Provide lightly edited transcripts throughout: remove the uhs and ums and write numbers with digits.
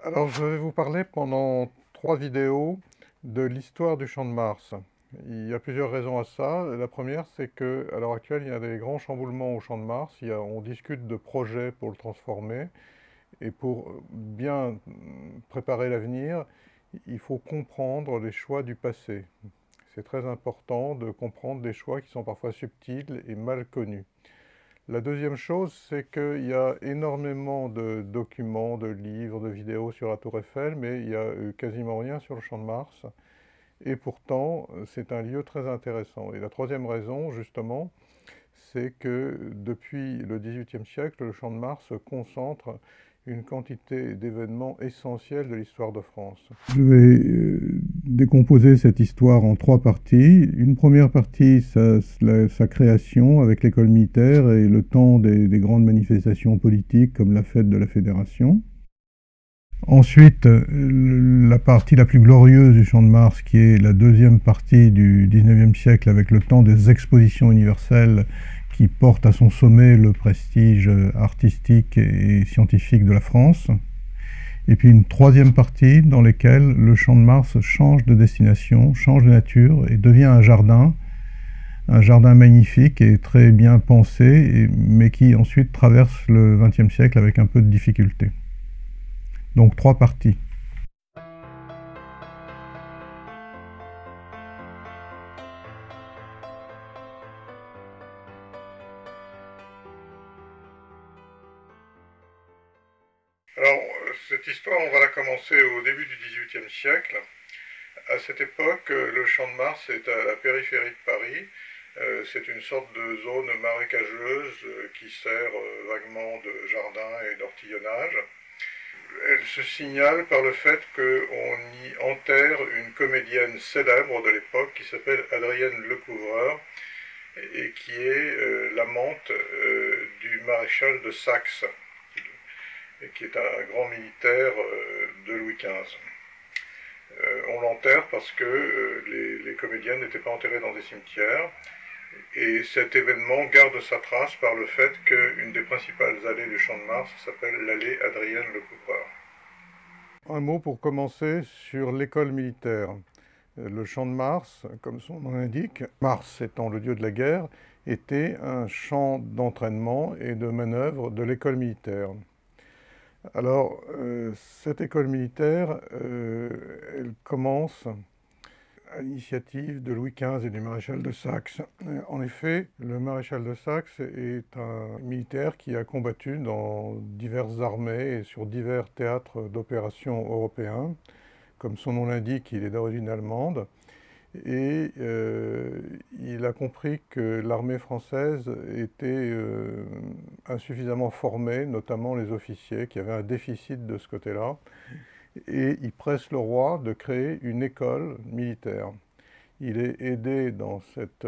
Alors, je vais vous parler pendant 3 vidéos de l'histoire du Champ de Mars. Il y a plusieurs raisons à ça. La première, c'est qu'à l'heure actuelle, il y a des grands chamboulements au Champ de Mars. On discute de projets pour le transformer. Et pour bien préparer l'avenir, il faut comprendre les choix du passé. C'est très important de comprendre des choix qui sont parfois subtils et mal connus. La deuxième chose, c'est qu'il y a énormément de documents, de livres, de vidéos sur la Tour Eiffel, mais il n'y a quasiment rien sur le Champ de Mars. Et pourtant, c'est un lieu très intéressant. Et la troisième raison, justement, c'est que depuis le XVIIIe siècle, le Champ de Mars concentre une quantité d'événements essentiels de l'histoire de France. Je vais décomposer cette histoire en 3 parties. Une première partie, sa création avec l'école militaire et le temps des grandes manifestations politiques comme la fête de la Fédération. Ensuite, la partie la plus glorieuse du Champ de Mars, qui est la deuxième partie du XIXe siècle, avec le temps des expositions universelles qui portent à son sommet le prestige artistique et scientifique de la France. Et puis une troisième partie dans laquelle le Champ de Mars change de destination, change de nature et devient un jardin magnifique et très bien pensé, mais qui ensuite traverse le XXe siècle avec un peu de difficulté. Donc 3 parties. Alors, cette histoire, on va la commencer au début du XVIIIe siècle. À cette époque, le Champ de Mars est à la périphérie de Paris. C'est une sorte de zone marécageuse qui sert vaguement de jardin et d'ortillonnage. Elle se signale par le fait qu'on y enterre une comédienne célèbre de l'époque qui s'appelle Adrienne Lecouvreur et qui est l'amante du maréchal de Saxe, qui est un grand militaire de Louis XV. On l'enterre parce que les comédiennes n'étaient pas enterrées dans des cimetières. Et cet événement garde sa trace par le fait qu'une des principales allées du Champ de Mars s'appelle l'allée Adrienne Lecouvreur. Un mot pour commencer sur l'école militaire. Le Champ de Mars, comme son nom l'indique, Mars étant le dieu de la guerre, était un champ d'entraînement et de manœuvre de l'école militaire. Alors, cette école militaire, elle commence à l'initiative de Louis XV et du maréchal de Saxe. En effet, le maréchal de Saxe est un militaire qui a combattu dans diverses armées et sur divers théâtres d'opérations européens. Comme son nom l'indique, il est d'origine allemande. Et il a compris que l'armée française était insuffisamment formée, notamment les officiers, qui avaient un déficit de ce côté-là. Et il presse le roi de créer une école militaire. Il est aidé dans cette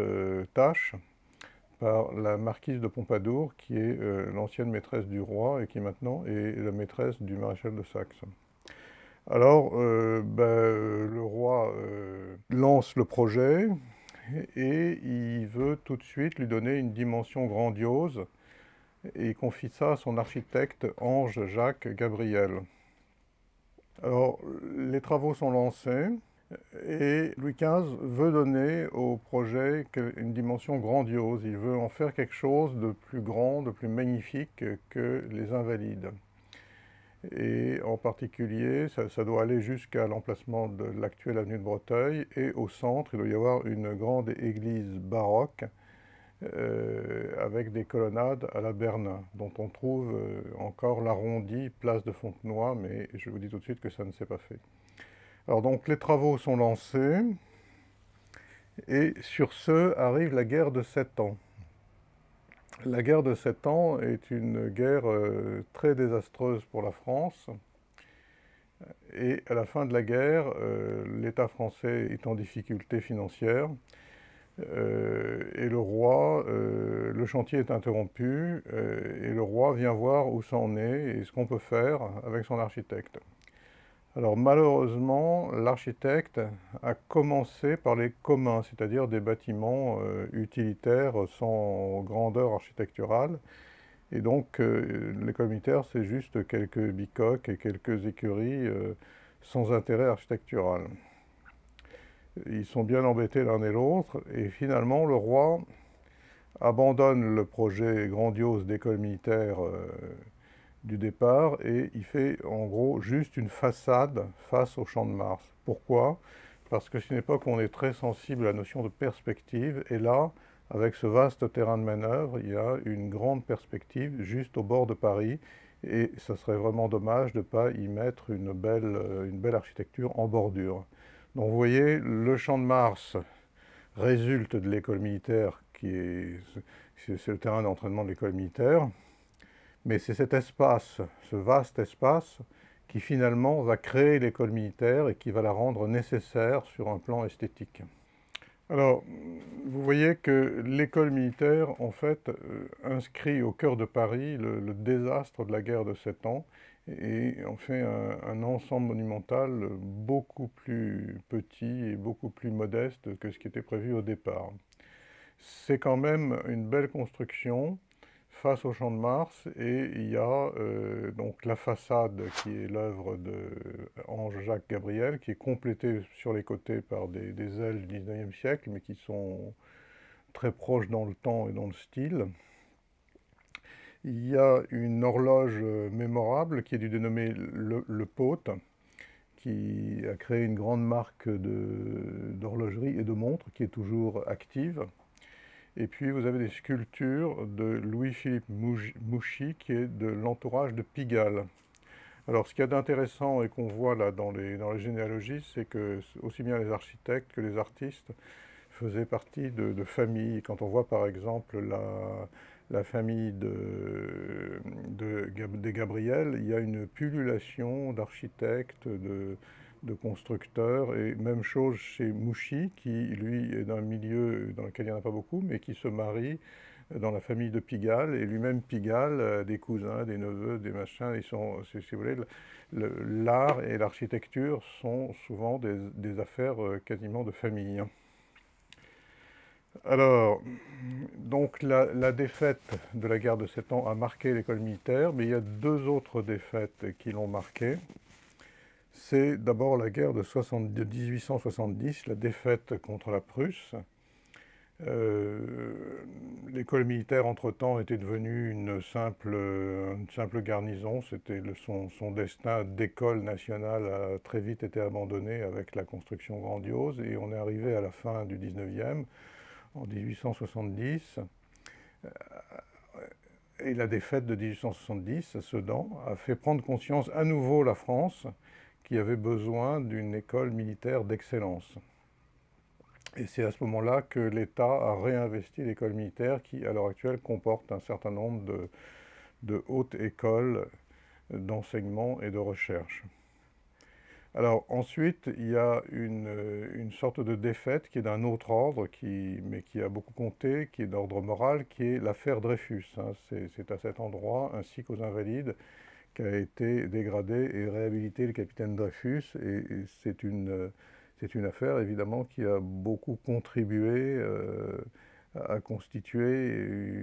tâche par la marquise de Pompadour, qui est l'ancienne maîtresse du roi et qui maintenant est la maîtresse du maréchal de Saxe. Alors, le roi lance le projet et il veut tout de suite lui donner une dimension grandiose et il confie ça à son architecte Ange-Jacques Gabriel. Alors, les travaux sont lancés et Louis XV veut donner au projet une dimension grandiose. Il veut en faire quelque chose de plus grand, de plus magnifique que les Invalides. Et en particulier, ça doit aller jusqu'à l'emplacement de l'actuelle avenue de Breteuil, et au centre, il doit y avoir une grande église baroque avec des colonnades à la Bernin, dont on trouve encore l'arrondi place de Fontenoy, mais je vous dis tout de suite que ça ne s'est pas fait. Alors donc les travaux sont lancés, et sur ce arrive la guerre de 7 ans. La guerre de 7 ans est une guerre très désastreuse pour la France. Et à la fin de la guerre, l'État français est en difficulté financière. Et le roi, le chantier est interrompu, et le roi vient voir où ça en est et ce qu'on peut faire avec son architecte. Alors malheureusement, l'architecte a commencé par les communs, c'est-à-dire des bâtiments utilitaires sans grandeur architecturale. Et donc, l'école militaire, c'est juste quelques bicoques et quelques écuries sans intérêt architectural. Ils sont bien embêtés l'un et l'autre, et finalement, le roi abandonne le projet grandiose d'école militaire du départ, et il fait en gros juste une façade face au champ de Mars. Pourquoi? Parce que c'est une époque où on est très sensible à la notion de perspective, et là, avec ce vaste terrain de manœuvre, il y a une grande perspective juste au bord de Paris, et ça serait vraiment dommage de ne pas y mettre une belle architecture en bordure. Donc vous voyez, le champ de Mars résulte de l'école militaire, c'est le terrain d'entraînement de l'école militaire, mais c'est cet espace, ce vaste espace, qui finalement va créer l'école militaire et qui va la rendre nécessaire sur un plan esthétique. Alors, vous voyez que l'école militaire, en fait, inscrit au cœur de Paris le désastre de la guerre de 7 ans et en fait un ensemble monumental beaucoup plus petit et beaucoup plus modeste que ce qui était prévu au départ. C'est quand même une belle construction face au champ de Mars, et il y a donc la façade qui est l'œuvre de Ange-Jacques Gabriel, qui est complétée sur les côtés par des ailes du 19e siècle, mais qui sont très proches dans le temps et dans le style. Il y a une horloge mémorable qui est du dénommé le Pôte, qui a créé une grande marque d'horlogerie et de montres qui est toujours active. Et puis vous avez des sculptures de Louis-Philippe Mouchy, qui est de l'entourage de Pigalle. Alors ce qu'il y a d'intéressant et qu'on voit là dans les généalogies, c'est que aussi bien les architectes que les artistes faisaient partie de familles. Quand on voit par exemple la famille des Gabriel, il y a une pullulation d'architectes, de constructeurs, et même chose chez Mouchy, qui lui est d'un milieu dans lequel il n'y en a pas beaucoup, mais qui se marie dans la famille de Pigalle, et lui-même Pigalle, des cousins, des neveux, des machins, ils sont, si vous voulez, l'art et l'architecture sont souvent des affaires quasiment de famille. Alors, donc la défaite de la guerre de 7 ans a marqué l'école militaire, mais il y a deux autres défaites qui l'ont marquée. C'est d'abord la guerre de 1870, la défaite contre la Prusse. L'école militaire, entre-temps, était devenue une simple garnison. C'était son destin d'école nationale a très vite été abandonné avec la construction grandiose, et on est arrivé à la fin du 19e, en 1870. Et la défaite de 1870 à Sedan a fait prendre conscience à nouveau la France qui avait besoin d'une école militaire d'excellence. Et c'est à ce moment-là que l'État a réinvesti l'école militaire qui, à l'heure actuelle, comporte un certain nombre de hautes écoles d'enseignement et de recherche. Alors ensuite, il y a une sorte de défaite qui est d'un autre ordre, mais qui a beaucoup compté, qui est d'ordre moral, qui est l'affaire Dreyfus. C'est à cet endroit, ainsi qu'aux Invalides, qu'a été dégradé et réhabilité le capitaine Dreyfus, et c'est une affaire évidemment qui a beaucoup contribué à constituer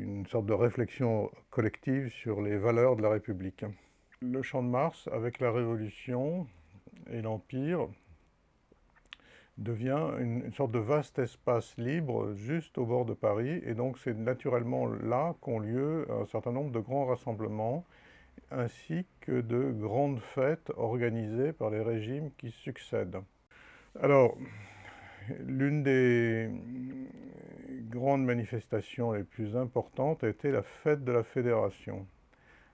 une sorte de réflexion collective sur les valeurs de la République. Le Champ de Mars, avec la Révolution et l'Empire, devient une sorte de vaste espace libre juste au bord de Paris, et donc c'est naturellement là qu'ont lieu un certain nombre de grands rassemblements ainsi que de grandes fêtes organisées par les régimes qui succèdent. Alors, l'une des grandes manifestations les plus importantes a été la fête de la Fédération.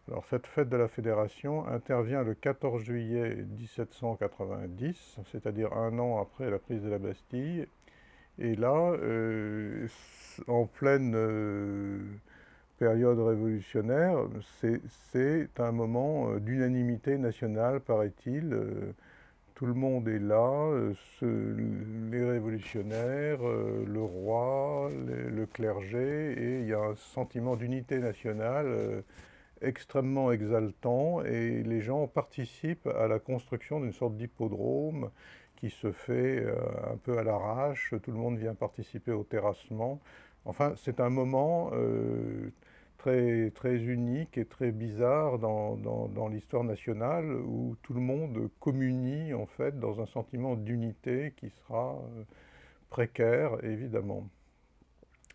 Alors, cette fête de la Fédération intervient le 14 juillet 1790, c'est-à-dire un an après la prise de la Bastille. Et là, en pleine période révolutionnaire, c'est un moment d'unanimité nationale, paraît-il. Tout le monde est là, les révolutionnaires, le roi, le clergé, et il y a un sentiment d'unité nationale extrêmement exaltant, et les gens participent à la construction d'une sorte d'hippodrome qui se fait un peu à l'arrache. Tout le monde vient participer au terrassement. Enfin, c'est un moment très unique et très bizarre dans l'histoire nationale où tout le monde communie en fait dans un sentiment d'unité qui sera précaire évidemment.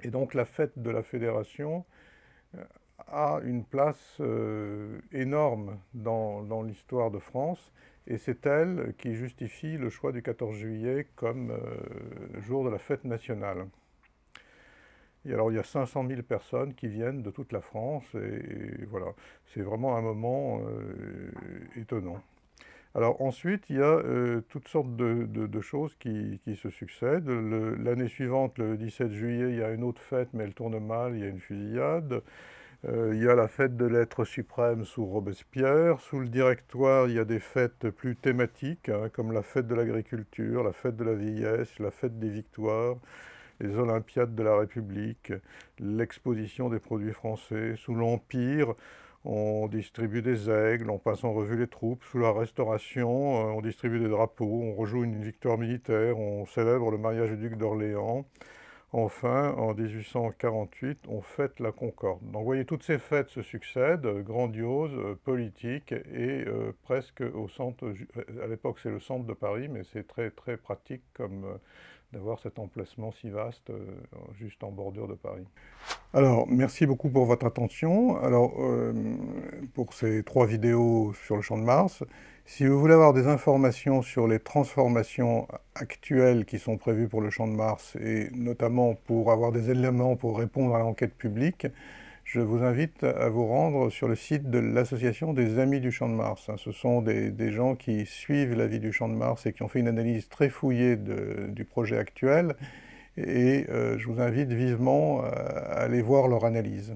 Et donc la fête de la Fédération a une place énorme dans l'histoire de France et c'est elle qui justifie le choix du 14 juillet comme jour de la fête nationale. Et alors il y a 500 000 personnes qui viennent de toute la France et voilà, c'est vraiment un moment étonnant. Alors ensuite, il y a toutes sortes de choses qui se succèdent. L'année suivante, le 17 juillet, il y a une autre fête, mais elle tourne mal, il y a une fusillade. Il y a la fête de l'être suprême sous Robespierre. Sous le Directoire, il y a des fêtes plus thématiques, hein, comme la fête de l'agriculture, la fête de la vieillesse, la fête des victoires, les Olympiades de la République, l'exposition des produits français. Sous l'Empire, on distribue des aigles, on passe en revue les troupes. Sous la Restauration, on distribue des drapeaux, on rejoue une victoire militaire, on célèbre le mariage du duc d'Orléans. Enfin, en 1848, on fête la Concorde. Donc vous voyez, toutes ces fêtes se succèdent, grandioses, politiques, et presque au centre, à l'époque c'est le centre de Paris, mais c'est très très pratique comme d'avoir cet emplacement si vaste juste en bordure de Paris. Alors, merci beaucoup pour votre attention. Alors, pour ces 3 vidéos sur le Champ de Mars, si vous voulez avoir des informations sur les transformations actuelles qui sont prévues pour le Champ de Mars, et notamment pour avoir des éléments pour répondre à l'enquête publique, je vous invite à vous rendre sur le site de l'Association des Amis du Champ de Mars. Ce sont des gens qui suivent la vie du Champ de Mars et qui ont fait une analyse très fouillée du projet actuel. Et je vous invite vivement à aller voir leur analyse.